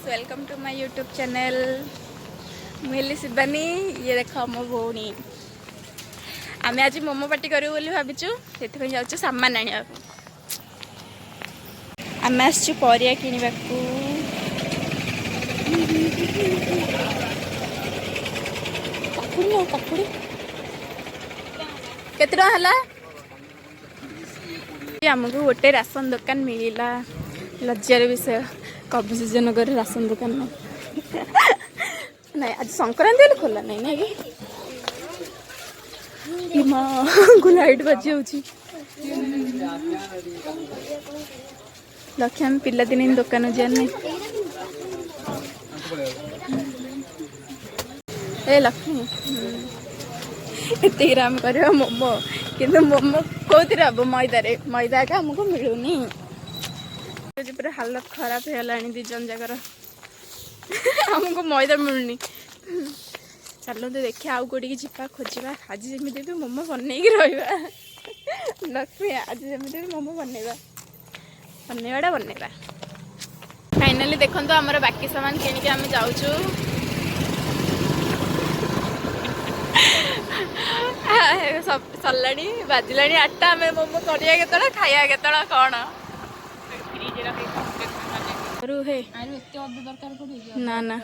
Welcome to my YouTube channel. मुझे शिवानी, ये देख मो भौणी। आम आज मोमो पार्टी करूँ बोली भाविचु, से जाऊँ सामान आने। आम आसचु परिया किणवा को। काकुड़ी केते टका हला? आमको गोटे राशन दुकान मिलला। लज्जार विषय कविसूर्य नगर राशन दुकान नहीं आज संक्रांति हेल्ले खोला नहीं ना कि माँ को लाइट बजी होची। लक्ष्य आम पिला दिन दुकान जाने ए लक्ष्मी एत ग्राम कर मोमो किंतु मोमो कौन हम मैदारे मैदा का आमको मिलूनी। पूरा हालत खराब है दिजन जगार आमको मैदा मिलूनी। चलो तो देखिए आउ कौटी जावा खोजा आज जमी भी मोमो बनई रहा। लक्ष्मी आज जमी भी मोमो बनवा बनवाटा बनवा। फाइनाली देखो आमर बाकी सामान किणिक आम जाऊँ। सरला बाजिला 8टा आम मोमो करिया केतला खाया केतला कौन ना ना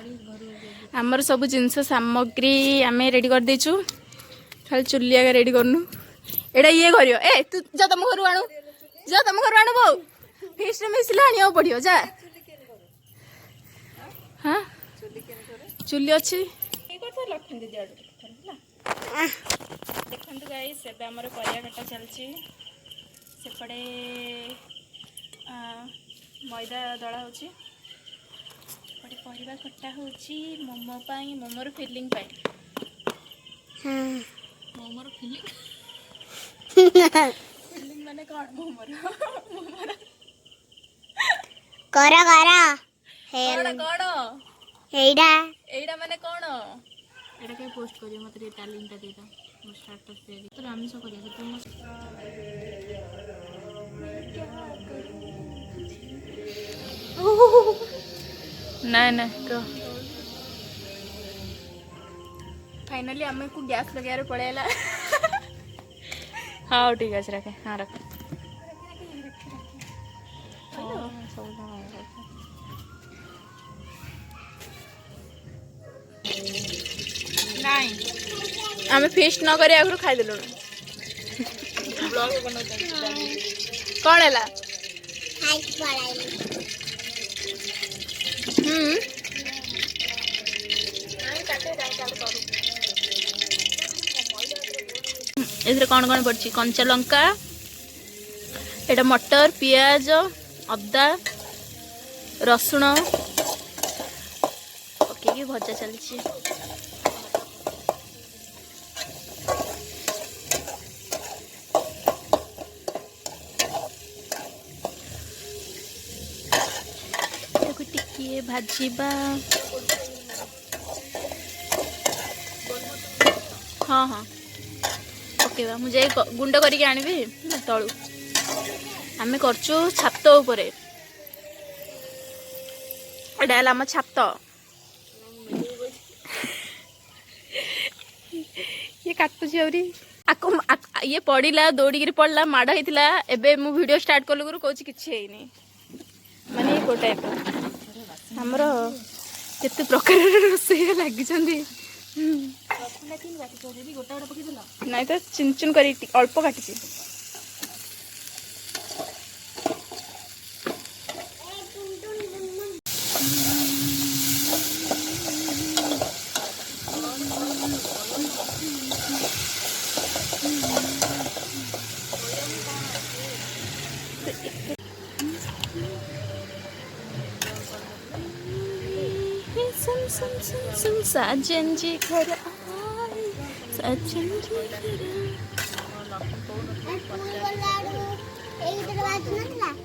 आमर सब जिनस सामग्री आम रेडी कर देचु। खाली चुली आगे रेडी करनु एटा ये करियो। ए तू जा तुम घर आणु जा तुम घर आणु बो फिस्ट मिसले आनिया पड़ियो जा। हाँ चुली अच्छी देखु गाइस एबे हमर परिया कटा चलची सेपटे मैदा दला होची पटे परिवा कटा होची मोमो पाई मोमोर फिलिंग पाई। मोमोर फिलिंग फिलिंग माने कोन मोमोर मोमोर करा करा कोन कोन एडा एडा माने कोन एडा के पोस्ट करियो मते टैलेंट ता देता मो स्टाटस दे तो आमी सो करिया तो ना ना तो फाइनली आम को गैस लगे पड़ेगा। हाँ ठीक है रखे हाँ रख नहीं आम फिस्ट न कर आगु खाईदेलु कौन है इधर कौन कौन पड़ी कंचा लंका एटा मटर पियाज अदा रसुण पकईकि भजा चलती। टिके भाजीबा हाँ हाँ पकेबा मुझे गुंड करके आनिबी तलू आम करचु छात उपरे एटा आम छात ये काटुची आउरी आको ये पड़ला दौड़ी पड़ला माड़ होता एबे मु वीडियो स्टार्ट कलु गुरु कहूँ किसी माने को टाइप आमर केते प्रकार रोषे लगी नहीं तो चिन चिन कर अल्प काटी साजन जी घर साजन जी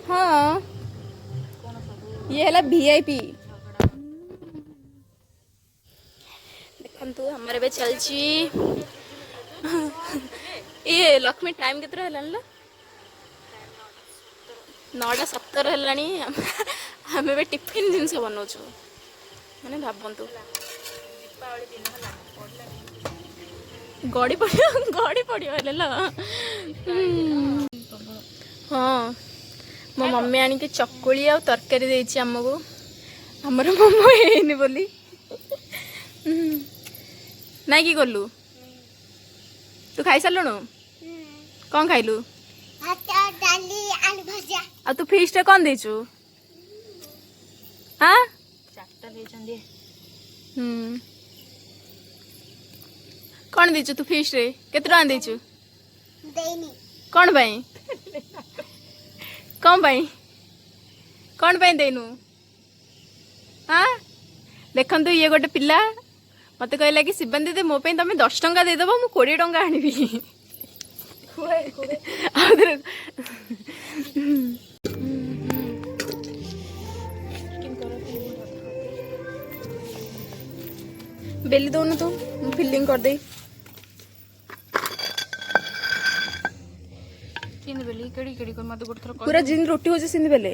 हाँ ये है वीआईपी देखु हमारे बे चलची। ये लक्ष्मी टाइम केते है 9:17 है आम टिफिन जिनस बनाऊँ ମାନେ ଭାବନ୍ତୁ ଦୀପାବଳି ଦିନ ହେଲା ପଡ଼ିଲା ଗଡ଼ି ପଡ଼ିବ ହେଲେ ଲ ହଁ ମୋ ମମ୍ମୀ ଆଣିକି ଚକୁଳି ଆଉ ତରକାରୀ ଦେଇଛି ଆମକୁ ଆମର ମୋମୋ ହେଇନି ବୋଲି ନାଇଁ କି ଗଲୁ ତୁ ଖାଇସାରିଲୁଣୁ କ'ଣ ଖାଇଲୁ ଆଉ ତୁ ଫିଷ୍ଟରେ କ'ଣ ଦେଇଛୁ ହଁ 4ଟା ଦେଇଛନ୍ତି କ'ଣ ଦେଇଛୁ ତୁ ଫିଷ୍ଟରେ କେତେ ଟଙ୍କା ଦେଇଛୁ କ'ଣ ପାଇଁ କ'ଣ ପାଇଁ ଦେଇନୁ ହଁ ଦେଖନ୍ତୁ ଇଏ ଗୋଟେ ପିଲା ମତେ କହିଲା କି ଶିବାନୀ ଦିଦି ମୋ ପାଇଁ ତମେ 10 ଟଙ୍କା ଦେଇଦେବ ମୁଁ 20 ଟଙ୍କା ଆଣିବି ଆଉଥରେ ବେଲି ଦଉନୁ ତୁ ମୁଁ ଫିଲିଂ କରିଦେଇ କିନି ବେଲି କେଡ଼ି କେଡ଼ି କରି ମତେ ଗୋଟେ ଥର ପୁରା ଜିନ୍ ରୋଟି ହଉଛି ସିନ୍ଧି ବେଲେ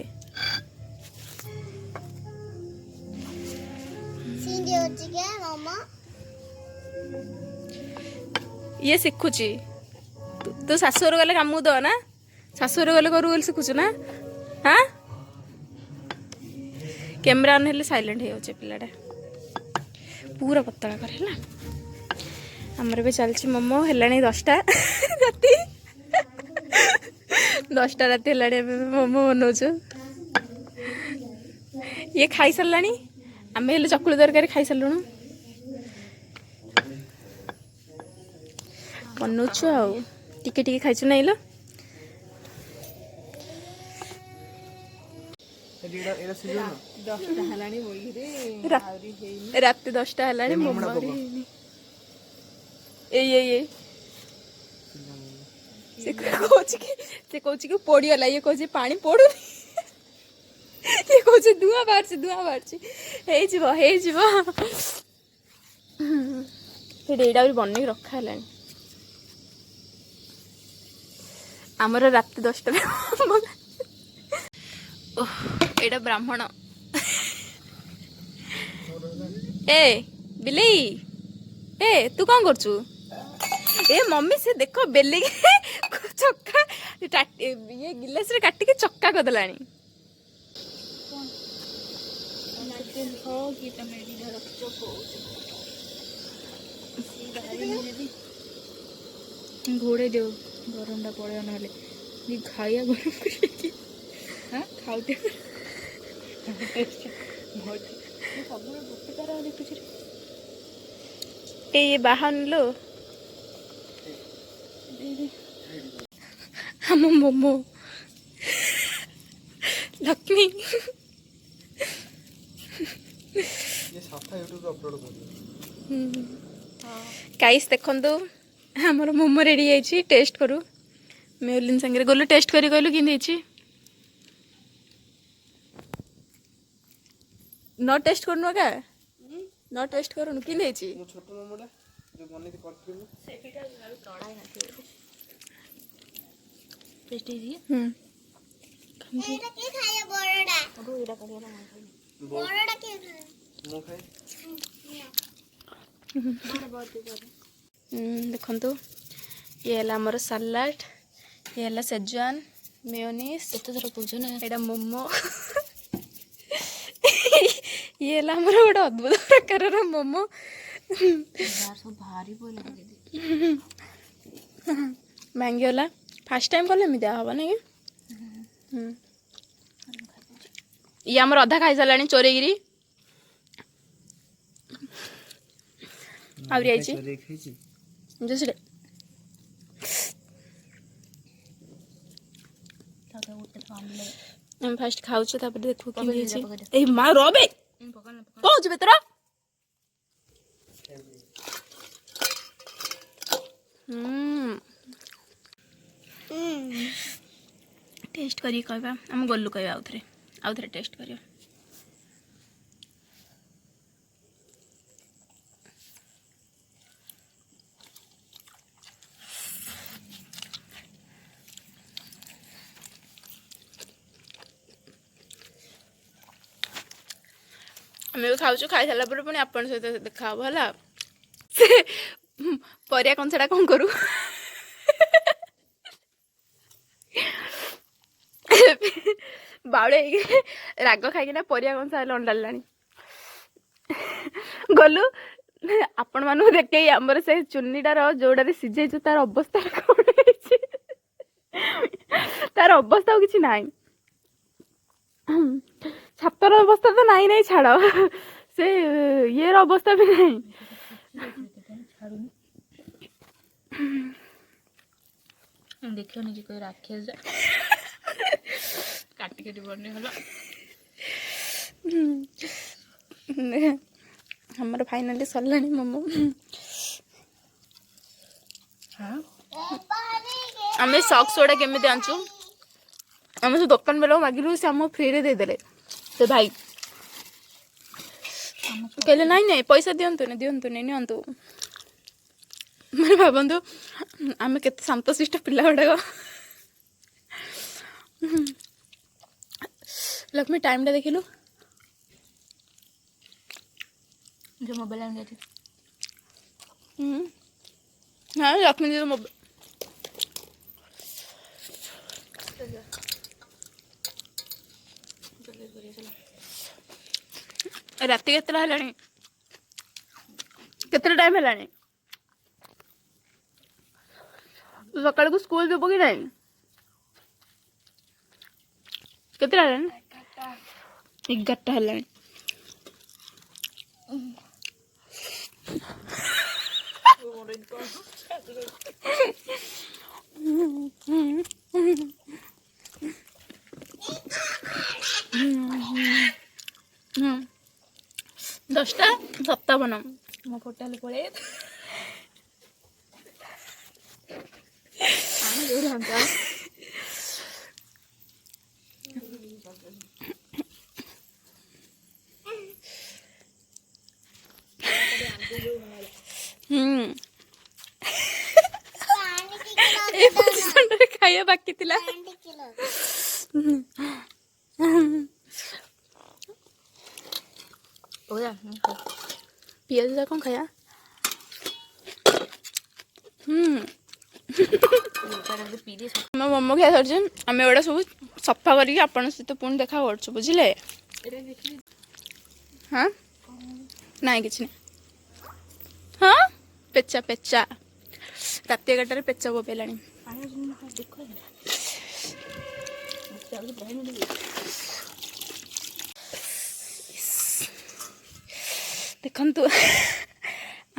ଇଏ ଶିଖୁଛି ତୁ ଶାଶୁଘର ଗଲେ କାମକୁ ଦବ ନା ଶାଶୁଘର ଗଲେ କରୁ ବୋଲି ଶିଖୁଛୁ ନା ହଁ କ୍ୟାମେରା ଅନ୍ ହେଲେ ସାଇଲେଣ୍ଟ ହେଇଯାଉଛି ପିଲାଟା पूरा पतला कर है आमर भी चलती मोमो है 10टा राति 10टा राति है मोमो बनाऊँ ये खाई सारा आम हेल्ले चकुली तरकारी खाई सारूँ बनाऊँ आउ टिके खाई ना लो रात 10टा है मोमो से कौच कि पड़गला ये कौच पानी पड़ू ये कौच धुआं बाहर एटा भी बन रखा है आमर रात 10टा एटा ब्राह्मण ए बिलेई ए तू कौन करचु ए मम्मी से देखो बेली चक्का ये गिलास रे काटी के चक्का कर दलानी घोड़े दो गरम पड़े ना खाइया गरम हाँ खाऊते ये बाहर लो हम मोमो लक्ष्मी ये साफा यूट्यूब पे अपलोड कर गाइस देखंतु हमर मोमो रेडी आइछि टेस्ट करू मेलिन संगे गोलू टेस्ट करी कहलु कि देछि न टेस्ट करनु का न टेस्ट करनु कि देछि मो छोटो मोमोडा जो बने के करथिलु सेटा तड़ा ना टेस्ट इजी एटा के खाया बड़डा अब एटा करिया ना बड़डा के मो खाई देखंतु ये हला हमर सलाड ये हला सेजवान मेयोनीज एत थर पूछो ना एटा मोमो ये हला हमर गोटे अद्भुत प्रकार मोमो यार सब भारी बोल दीदी महंगी होला फर्स्ट टाइम कले मी दिया हबा नहीं ये हमर अधा खाई सालानी चोरेगिरी आवरी आइछि जसले हम फर्स्ट खाउछ तापर देखु कि होइछि ए मा रोबे पहुंच बेतर टेस्ट करी कहबा हम गल्लू कहबा आउथरे टेस्ट करियो ଆମେ ବି ଖାଉଛୁ, ଖାଇସାରିଲା ପରେ ପୁଣି ଆପଣଙ୍କ ସହିତ ଦେଖା ହବ ହେଲା। ସେ ପରିବା କଂସାଟା କ'ଣ କରୁ ବାଉଳେ ହେଇକି ରାଗ ଖାଇକିନା ପରିବା କଂସା ହେଲେ ଅଣ୍ଡାଳିଲାଣି। ଗଲୁ ଆପଣମାନଙ୍କୁ ଦେଖେଇ ଆମର ସେ ଚୁନିଟାର ଯୋଉଟାରେ ସିଝେଇଛୁ ତାର ଅବସ୍ଥା କ'ଣ ହେଇଛି। ତାର ଅବସ୍ଥା ଆଉ କିଛି ନାହିଁ। ଛାତର ଅବସ୍ଥା ତ ନାହିଁ ନାହିଁ ଛାଡ଼, ସେ ଇଏର ଅବସ୍ଥା ବି ନାହିଁ। ଦେଖିବ ନିଜେ କହି ରାକ୍ଷସ କାଟି କାଟି ବନେଇ ହେଲା। ଆମର ଫାଇନାଲି ସରିଲାଣି ମୋମୋ। ଆମେ ସକ୍ସ ଗୁଡ଼ା କେମିତି ଆଣିଛୁ, ଆମେ ସେ ଦୋକାନ ବେଲାକୁ ମାଗିଲୁ, ସେ ଆମକୁ ଫ୍ରିରେ ଦେଇଦେଲେ। ସେ ଭାଇ କହିଲେ ନାଇଁ ନାଇଁ ପଇସା ଦିଅନ୍ତୁନି ଦିଅନ୍ତୁନି ନିଅନ୍ତୁ। ମାନେ ଭାବନ୍ତୁ ଆମେ କେତେ ଶାନ୍ତଶିଷ୍ଟ ପିଲା ଗୁଡ଼ାକ। ଲକ୍ଷ୍ମୀ ଟାଇମ୍ଟା ଦେଖିଲୁ, जो मोबाइल आने जाती हाँ लक्ष्मी जी मोबाइल राति केतटा हेलाणी, केतटा टाइम हेलाणी, सकाळ को स्कूल जीव कि नहीं, केतटा हेलाणी 11टा हेलाणी। दसटा 57 मो पोर्टाल पड़े खाइया बाकी थिला पियाज कौन खाया मोमो खाई सारी आम एगुड़ा सब सफा करके आपण सहित पुणी देखा कर बुझे। हाँ नाई कि हाँ पेचा पेचा रात 11टार पेचा बोपेला देखु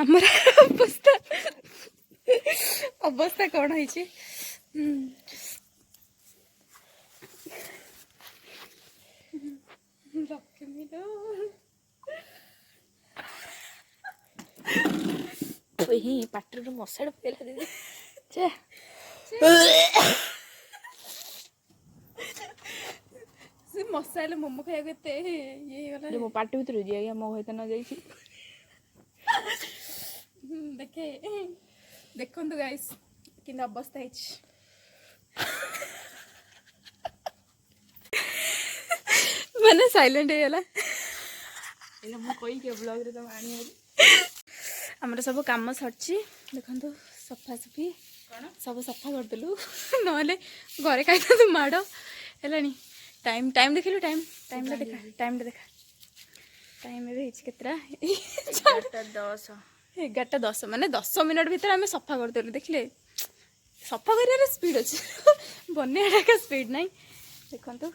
आमर अवस्था अवस्था कौन है पाटर मशा पकेला दीदी से मशा हेल्ले मोमो खाया ये मो पार्टी भर जाए मो सहित न जा देखे देखु गाइस कि अवस्था है मैंने साइलेंट होगला आमर सब कम सरी देखु सफासफी सब सफा करदेलु ना घरे खाई माड़ है टाइम टाइम देखिलु टाइम टाइम देखा टाइम देखा टाइम केतरा 11:10 माने 10 मिनट भीतर आम सफा करदेलु देखिले सफा कर स्पीड अच्छे बनैया का स्पीड नहीं देखु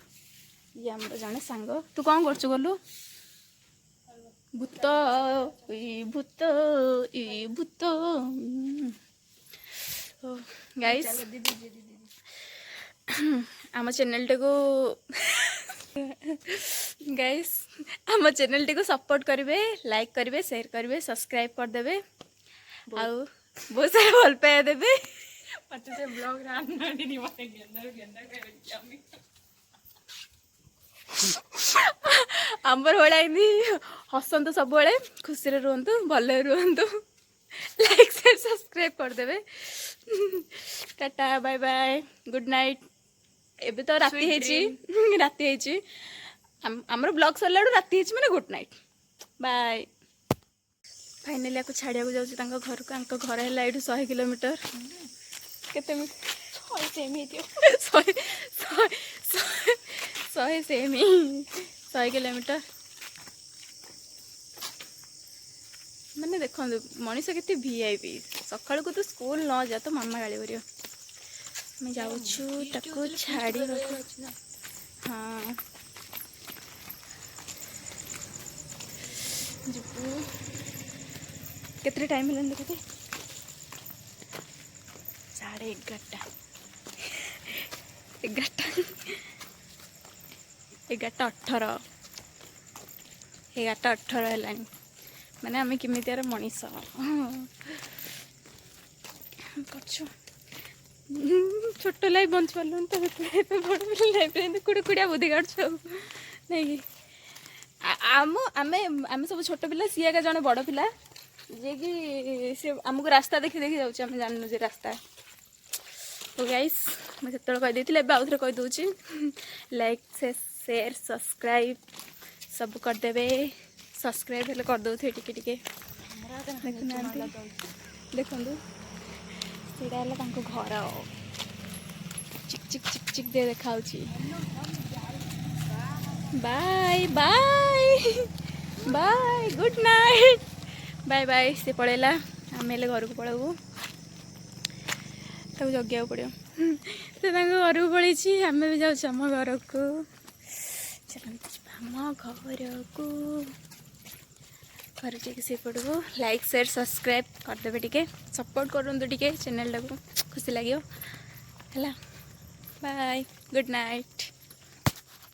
ये आम जड़े सांग तू कौन कर गलु भूत भूत भूत गाइस आम चैनल टे को गाइस आम चैनल टी को सपोर्ट करेंगे लाइक करेंगे शेयर करेंगे सब्सक्राइब करदे आउ बहुत सारा भल पाया देवे आमर भाई हसंतु सब खुशी रुहतु भल रुहतु लाइक शेयर सब्सक्राइब करदे tata bye bye good night एबे तो राति राति आमर ब्लॉग सरला राति माने गुड नाइट। बाय। फाइनाली आपको छाड़िया जाऊँ तांको घर को। आंको घर है ये 100 किलोमीटर केते 100 सेमी 100 सेमी 100 किलोमीटर मैंने देखो मनीष के वीआईपी सकाल को तो स्कूल न जा तो मामा गाड़ी कर जाऊँ छाड़ी हाँ जीवु केते टाइम है देखते 11:30 11:18 है मैंने आम केमितियार मनीष पछु छोट लाइफ बंच पार्लुन तो बड़ लाइफ कुड़कुड़िया बुद्धि काटु नहीं आम आम आम सब छोट पिला सी एका जड़े बड़ पिला जे कि सी आमको रास्ता देखी देखी जाऊँ आम जानू जे रास्ता तो गाइस मैं से कहीदी आउ थे कहीदे लाइक शेयर सब्सक्राइब सब करदे सब्सक्राइब हेल्ले करदे टिके टिके देखु सीटा घर चिक चिक चिक चिक दे देखा bye bye bye good night bye bye से पड़ेला आम घर को पलू तक जगिया पड़ो तो घर को पड़ी आम भी जाऊँ आम घर को चलते आम घर को घर जाके से पड़ो लाइक शेयर सब्सक्राइब करदे टिके सपोर्ट करूँ टिके चैनल टाक खुशी लगे है बाय गुड नाइट।